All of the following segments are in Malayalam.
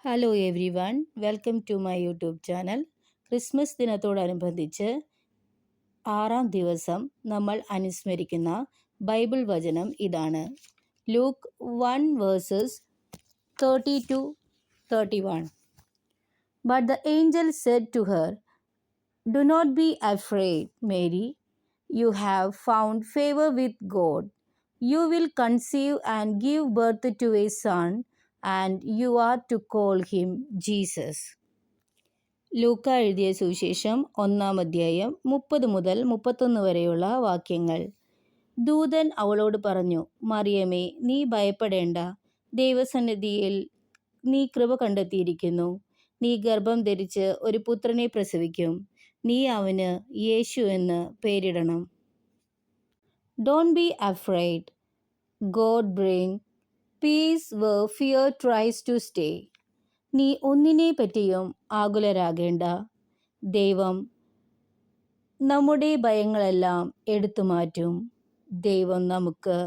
Hello everyone, welcome to my YouTube channel. Christmas ദിനത്തോടനുബന്ധിച്ച് 6-ാം ദിവസം നമ്മൾ അനുസ്മരിക്കുന്ന ബൈബിൾ വചനം ഇതാണ്. Luke 1 verses 30-31. But the angel said to her, "Do not be afraid, Mary. You have found favor with God. You will conceive and give birth to a son, and you are to call him Jesus." ലൂക്ക എഴുതിയ സുവിശേഷം 1-ാം അധ്യായം 30 മുതൽ 31 വരെയുള്ള വാക്യങ്ങൾ. ദൂതൻ അവളോട് പറഞ്ഞു, മറിയമേ, നീ ഭയപ്പെടേണ്ട. ദൈവസന്നിധിയിൽ നീ കൃപ കണ്ടെത്തിയിരിക്കുന്നു. നീ ഗർഭം ധരിച്ച് ഒരു പുത്രനെ പ്രസവിക്കും. നീ അവന് യേശു എന്ന് പേരിടണം. Don't be afraid. God bring peace where fear tries to stay. നീ ഒന്നിനെ പറ്റിയും ആകുലരാകേണ്ട. ദൈവം നമ്മുടെ ഭയങ്ങളെല്ലാം എടുത്തു മാറ്റും. ദൈവം നമുക്ക്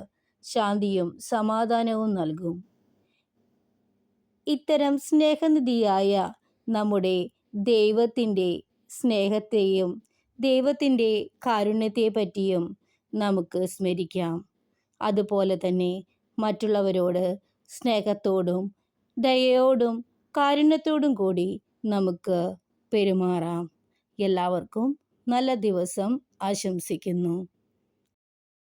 ശാന്തിയും സമാധാനവും നൽകും. ഇത്തരം സ്നേഹനിധിയായ നമ്മുടെ ദൈവത്തിൻ്റെ സ്നേഹത്തെയും ദൈവത്തിൻ്റെ കാരുണ്യത്തെ പറ്റിയും നമുക്ക് സ്മരിക്കാം. അതുപോലെ തന്നെ മറ്റുള്ളവരോട് സ്നേഹത്തോടും ദയയോടും കാരുണ്യത്തോടും കൂടി നമുക്ക് പെരുമാറാം. എല്ലാവർക്കും നല്ല ദിവസം ആശംസിക്കുന്നു.